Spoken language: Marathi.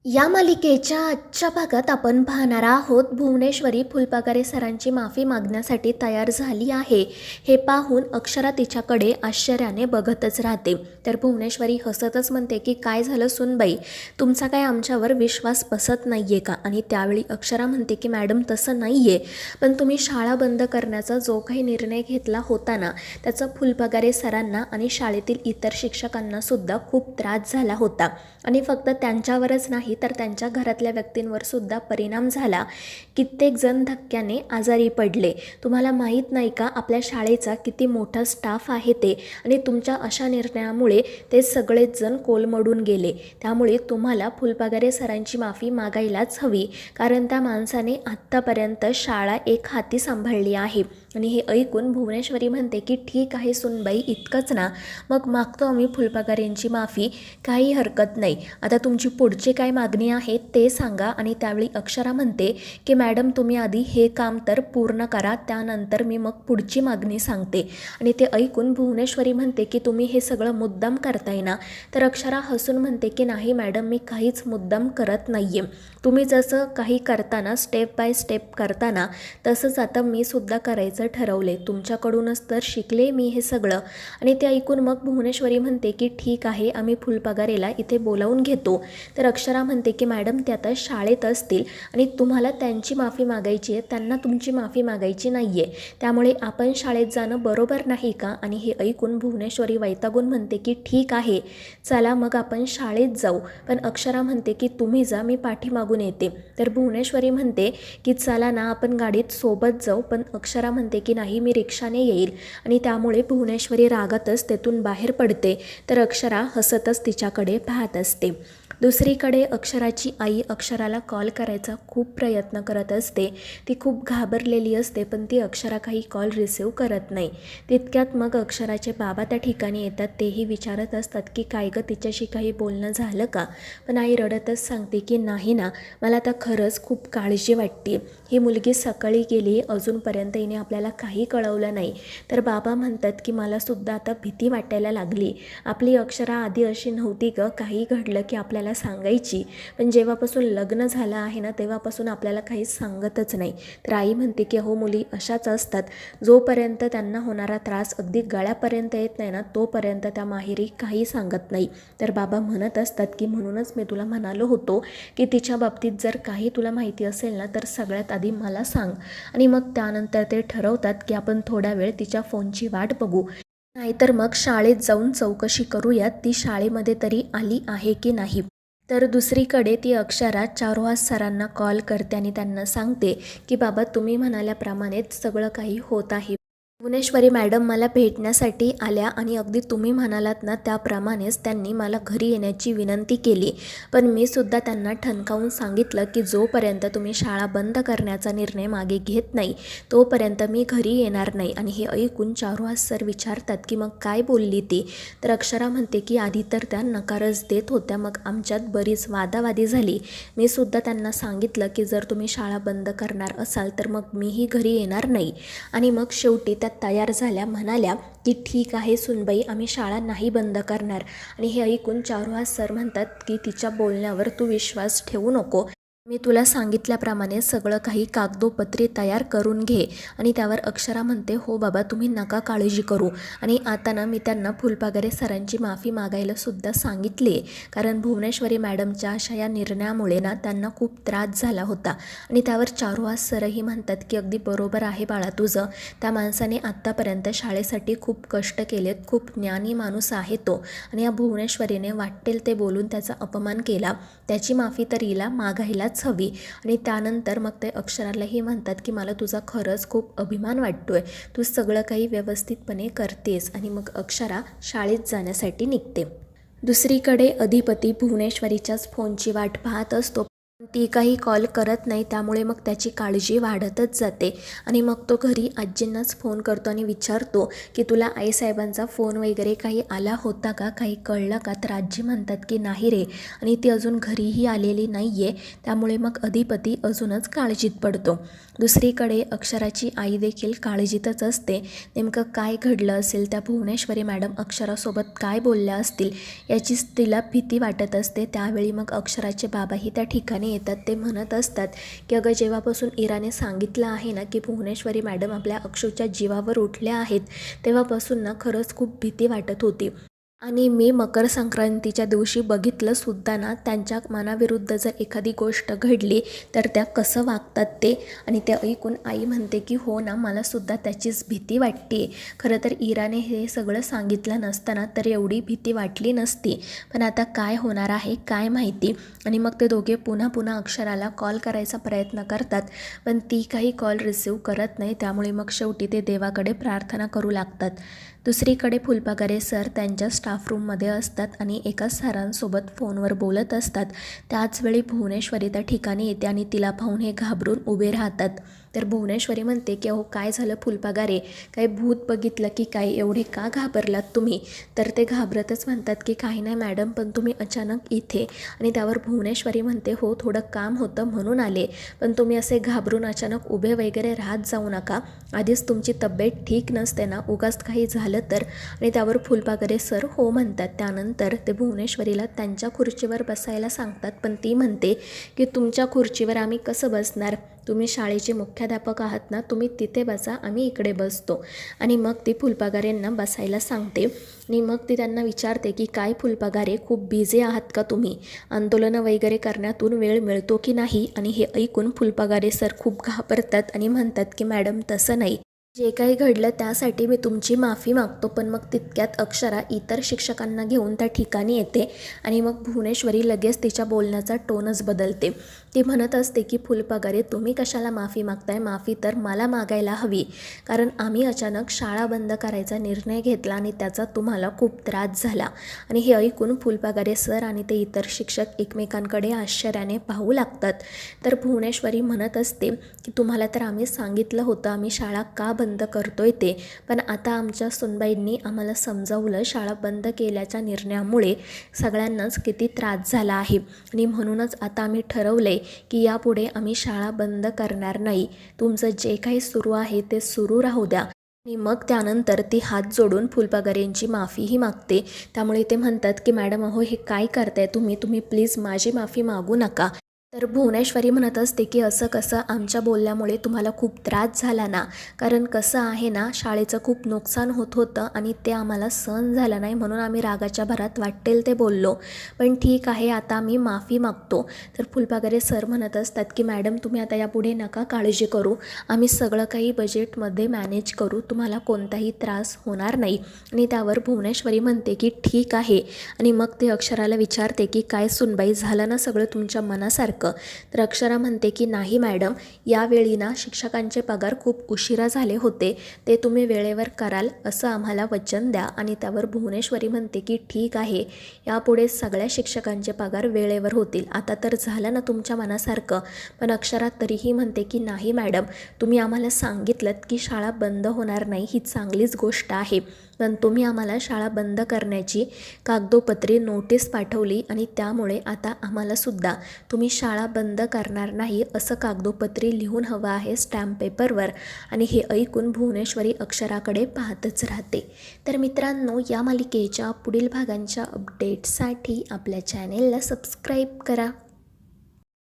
या मालिकेच्या आजच्या भागात आपण पाहणार आहोत भुवनेश्वरी फुलपाखरे सरांची माफी मागण्यासाठी तयार झाली आहे. हे पाहून अक्षरा तिच्याकडे आश्चर्याने बघतच राहते. तर भुवनेश्वरी हसतच म्हणते की काय झालं सुनबाई, तुमचा काय आमच्यावर विश्वास बसत नाहीये का? आणि त्यावेळी अक्षरा म्हणते की मॅडम तसं नाहीये, पण तुम्ही शाळा बंद करण्याचा जो काही निर्णय घेतला होता ना, त्याचा फुलपाखरे सरांना आणि शाळेतील इतर शिक्षकांना सुद्धा खूप त्रास झाला होता आणि फक्त त्यांच्यावरच नाही तर त्यांच्या घरातल्या व्यक्तींवर सुद्धा परिणाम झाला. कित्येक जण धक्क्याने आजारी पडले. तुम्हाला माहीत नाही का आपल्या शाळेचा किती मोठा स्टाफ आहे ते, आणि तुमच्या अशा निर्णयामुळे ते सगळेच जण कोलमडून गेले. त्यामुळे तुम्हाला फुलपाखरे सरांची माफी मागायलाच हवी, कारण त्या माणसाने आत्तापर्यंत शाळा एक हाती सांभाळली आहे. आणि हे ऐकून भुवनेश्वरी म्हणते की ठीक आहे सुनबाई, इतकंच ना, मग मागतो आम्ही फुलपाखरेंची माफी, काही हरकत नाही. आता तुमची पुढची काय मागणी आहे ते सांगा. आणि त्यावेळी अक्षरा म्हणते की मॅडम तुम्ही आधी हे काम तर पूर्ण करा, त्यानंतर मी मग पुढची मागणी सांगते. आणि ते ऐकून भुवनेश्वरी म्हणते की तुम्ही हे सगळं मुद्दाम करताय ना? तर अक्षरा हसून म्हणते की नाही मॅडम, मी काहीच मुद्दाम करत नाही आहे. तुम्ही जसं काही करताना स्टेप बाय स्टेप करताना तसंच आता मी सुद्धा करायचं ठरवले. तुमच्याकडूनच तर शिकले मी हे सगळं. आणि ते ऐकून मग भुवनेश्वरी म्हणते की ठीक आहे, आम्ही फुलपाखरेला इथे बोलावून घेतो. तर अक्षरा म्हणते की मॅडम ते आता शाळेत असतील आणि तुम्हाला त्यांची माफी मागायची आहे, त्यांना तुमची माफी मागायची नाही आहे. त्यामुळे आपण शाळेत जाणं बरोबर नाही का? आणि हे ऐकून भुवनेश्वरी वैतागून म्हणते की ठीक आहे, चला मग आपण शाळेत जाऊ. पण अक्षरा म्हणते की तुम्ही जा, मी पाठीमागून येते. तर भुवनेश्वरी म्हणते की चला ना, आपण गाडीत सोबत जाऊ. पण अक्षरा म्हणते की नाही, मी रिक्षाने येईल. आणि त्यामुळे भुवनेश्वरी रागातच तेथून बाहेर पडते. तर अक्षरा हसतच तिच्याकडे पाहत असते. दुसरीकडे अक्षराची आई अक्षराला कॉल करायचा खूप प्रयत्न करत असते. ती खूप घाबरलेली असते, पण ती अक्षरा काही कॉल रिसीव करत नाही. तितक्यात मग अक्षराचे बाबा त्या ठिकाणी येतात. तेही विचारत असतात की काय गं, तिच्याशी काही बोलणं झालं का? पण आई रडतच सांगते की नाही ना, मला आता खरंच खूप काळजी वाटते. ही मुलगी सकाळी गेली, अजूनपर्यंत हिने आपल्याला काही कळवलं नाही. तर बाबा म्हणतात की मलासुद्धा आता भीती वाटायला लागली. आपली अक्षरा आधी अशी नव्हती गं, काही घडलं की आपल्याला सांगायची, पण जेव्हापासून लग्न झालं आहे ना, तेव्हापासून आपल्याला काही सांगतच नाही. तर आई म्हणते की हो, मुली अशाच असतात, जोपर्यंत त्यांना होणारा त्रास अगदी गळ्यापर्यंत येत नाही ना, तोपर्यंत त्या माहेरी काही सांगत नाही. तर बाबा म्हणत असतात की म्हणूनच मी तुला म्हणालो होतो की तिच्या बाबतीत जर काही तुला माहिती असेल ना, तर सगळ्यात आधी मला सांग. आणि मग त्यानंतर ते ठरवतात की आपण थोडा वेळ तिच्या फोनची वाट बघू, नाहीतर मग शाळेत जाऊन चौकशी करूयात, ती शाळेमध्ये तरी आली आहे की नाही. तर दुसरीकडे ती अक्षरा चारुहास सरांना कॉल करते आणि त्यांना सांगते की बाबा, तुम्ही म्हणाल्याप्रमाणेच सगळं काही होत आहे. भुवनेश्वरी मॅडम मला भेटण्यासाठी आल्या आणि अगदी तुम्ही म्हणालात ना, त्याप्रमाणेच त्यांनी मला घरी येण्याची विनंती केली. पण मी सुद्धा त्यांना ठणकावून सांगितलं की जोपर्यंत तुम्ही शाळा बंद करण्याचा निर्णय मागे घेत नाही, तोपर्यंत मी घरी येणार नाही. आणि हे ऐकून चारुहास सर विचारतात की मग काय बोलली ती? तर अक्षरा म्हणते की आधी तर त्या नकारच देत होत्या, मग आमच्यात बरीच वादावादी झाली. मी सुद्धा त्यांना सांगितलं की जर तुम्ही शाळा बंद करणार असाल तर मग मीही घरी येणार नाही. आणि मग शेवटी त्या तयार झाल्या, म्हणाल्या की ठीक आहे सुनबाई, आम्ही शाळा नाही बंद करणार. आणि हे ऐकून चारुहास सर म्हणतात की तिच्या बोलण्यावर तू विश्वास ठेवू नको, मी तुला सांगितल्याप्रमाणे सगळं काही कागदोपत्री तयार करून घे. आणि त्यावर अक्षरा म्हणते हो बाबा, तुम्ही नका काळजी करू. आणि आता ना, मी त्यांना फुलपाखरे सरांची माफी मागायला सुद्धा सांगितले, कारण भुवनेश्वरी मॅडमच्या अशा या निर्णयामुळे ना त्यांना खूप त्रास झाला होता. आणि त्यावर चारुहास सरही म्हणतात की अगदी बरोबर आहे बाळा तुझं, त्या माणसाने आत्तापर्यंत शाळेसाठी खूप कष्ट केलेत, खूप ज्ञानी माणूस आहे तो, आणि या भुवनेश्वरीने वाटेल ते बोलून त्याचा अपमान केला, त्याची माफी तर हिला मागायलाच हवी. आणि त्यानंतर मग ते अक्षरालाही म्हणतात की मला तुझा खरंच खूप अभिमान वाटतोय, तू सगळं काही व्यवस्थितपणे करतेस. आणि मग अक्षरा शाळेत जाण्यासाठी निघते. दुसरीकडे अधिपती भुवनेश्वरीच्याच फोनची वाट पाहत असतो. ती काही कॉल करत नाही, त्यामुळे मग त्याची काळजी वाढतच जाते आणि मग तो घरी आजींनाच फोन करतो आणि विचारतो की तुला आईसाहेबांचा फोन वगैरे काही आला होता का, काही कळलं का? तर आजी म्हणतात की नाही रे, आणि ती अजून घरीही आलेली नाही आहे. त्यामुळे मग अधिपती अजूनच काळजीत पडतो. दुसरीकडे अक्षराची आई देखील काळजीतच असते. नेमकं काय घडलं असेल, त्या भुवनेश्वरी मॅडम अक्षरासोबत काय बोलल्या असतील याचीच तिला भीती वाटत असते. त्यावेळी मग अक्षराचे बाबाही त्या ठिकाणी येतात. ते म्हणत असतात की अगं, जेव्हापासून इराने सांगितलं आहे ना की भुवनेश्वरी मॅडम आपल्या अक्षूच्या जीवावर उठल्या आहेत, तेव्हापासून ना खरंच खूप भीती वाटत होती. आणि मी मकर संक्रांतीच्या दिवशी बघितलं सुद्धा ना, त्यांच्या मनाविरुद्ध जर एखादी गोष्ट घडली तर त्या कसं वागतात ते. आणि ते ऐकून आई म्हणते की हो ना, मला सुद्धा त्याचीच भीती वाटते. खरं तर इराने हे सगळं सांगितलं नसताना तर एवढी भीती वाटली नसती. पण आता काय होणार आहे काय माहिती. आणि मग ते दोघे पुन्हा पुन्हा अक्षराला कॉल करायचा प्रयत्न करतात, पण ती काही कॉल रिसीव करत नाही. त्यामुळे मग शेवटी ते देवाकडे प्रार्थना करू लागतात. दुसरीकडे फुलपाखरे सर त्यांच्या स्टाफ रूममध्ये असतात आणि एका सरांसोबत फोनवर बोलत असतात. त्याचवेळी भुवनेश्वरी त्या ठिकाणी येते आणि तिला पाहून हे घाबरून उभे राहतात. तर भुवनेश्वरी म्हणते की अहो, काय झालं फुलपाखरे, काही भूत बघितलं की काय, एवढे का घाबरलात तुम्ही? तर ते घाबरतच म्हणतात की काही नाही मॅडम, पण तुम्ही अचानक इथे. आणि त्यावर भुवनेश्वरी म्हणते हो, थोडं काम होतं म्हणून आले, पण तुम्ही असे घाबरून अचानक उभे वगैरे राहत जाऊ नका. आधीच तुमची तब्येत ठीक नसते ना, उगाच काही झालं तर. आणि त्यावर फुलपाखरे सर हो म्हणतात. त्यानंतर ते भुवनेश्वरीला त्यांच्या खुर्चीवर बसायला सांगतात, पण ती म्हणते की तुमच्या खुर्चीवर आम्ही कसं बसणार, तुम्ही शाळेचे मुख्याध्यापक आहात ना, तुम्ही तिथे बसा, आम्ही इकडे बसतो. आणि मग ती फुलपाखरेंना बसायला सांगते. आणि मग ती त्यांना विचारते की काय फुलपाखरे, खूप बिझी आहात का तुम्ही, आंदोलनं वगैरे करण्यातून वेळ मिळतो की नाही? आणि हे ऐकून फुलपाखरे सर खूप घाबरतात आणि म्हणतात की मॅडम तसं नाही, जे काही घडलं त्यासाठी मी तुमची माफी मागतो. पण मग तितक्यात अक्षरा इतर शिक्षकांना घेऊन त्या ठिकाणी येते आणि मग भुवनेश्वरी लगेच तिच्या बोलण्याचा टोनच बदलते. ती म्हणत असते की फुलपाखरे, तुम्ही कशाला माफी मागताय? माफी तर मला मागायला हवी, कारण आम्ही अचानक शाळा बंद करायचा निर्णय घेतला आणि त्याचा तुम्हाला खूप त्रास झाला. आणि हे ऐकून फुलपाखरे सर आणि ते इतर शिक्षक एकमेकांकडे आश्चर्याने पाहू लागतात. तर भुवनेश्वरी म्हणत असते की तुम्हाला तर आम्ही सांगितलं होतं आम्ही शाळा का बंद करतोय ते, पण आता आमच्या सुनबाईंनी आम्हाला समजावलं शाळा बंद केल्याच्या निर्णयामुळे सगळ्यांनाच किती त्रास झाला आहे. आणि म्हणूनच आता आम्ही ठरवलंय की यापुढे आम्ही शाळा बंद करणार नाही. तुमचं जे काही सुरू आहे ते सुरू राहू द्या. आणि मग त्यानंतर ती हात जोडून फुलपाखरेंची माफीही मागते. त्यामुळे ते म्हणतात की मॅडम अहो, हे काय करताय तुम्ही प्लीज माझी माफी मागू नका. तर भुवनेश्वरी म्हणत असते की असं कसं, आमच्या बोलल्यामुळे तुम्हाला खूप त्रास झाला ना, कारण कसं आहे ना, शाळेचं खूप नुकसान होत होतं आणि ते आम्हाला सहन झालं नाही, म्हणून आम्ही रागाच्या भरात वाटेल ते बोललो. पण ठीक आहे, आता आम्ही माफी मागतो. तर फुलपाखरे सर म्हणत असतात की मॅडम तुम्ही आता यापुढे नका काळजी करू, आम्ही सगळं काही बजेटमध्ये मॅनेज करू, तुम्हाला कोणताही त्रास होणार नाही. आणि त्यावर भुवनेश्वरी म्हणते की ठीक आहे. आणि मग ते अक्षराला विचारते की काय सुनबाई, झालं ना सगळं तुमच्या मनासारखं? तर अक्षरा म्हणते की नाही मॅडम, यावेळी ना शिक्षकांचे पगार खूप उशिरा झाले होते, ते तुम्ही वेळेवर कराल असं आम्हाला वचन द्या. आणि त्यावर भुवनेश्वरी म्हणते की ठीक आहे, यापुढे सगळ्या शिक्षकांचे पगार वेळेवर होतील. आता तर झालं ना तुमच्या मनासारखं. पण अक्षरा तरीही म्हणते की नाही मॅडम, तुम्ही आम्हाला सांगितलं की शाळा बंद होणार नाही, ही चांगलीच गोष्ट आहे, पण तुम्ही आम्हाला शाळा बंद करण्याची कागदोपत्री नोटीस पाठवली आणि त्यामुळे आता आम्हालासुद्धा तुम्ही शाळा बंद करणार नाही असं कागदोपत्री लिहून हवं आहे स्टॅम्प पेपरवर. आणि हे ऐकून भुवनेश्वरी अक्षराकडे पाहतच राहते. तर मित्रांनो, या मालिकेच्या पुढील भागांच्या अपडेट्ससाठी आपल्या चॅनेलला सबस्क्राईब करा.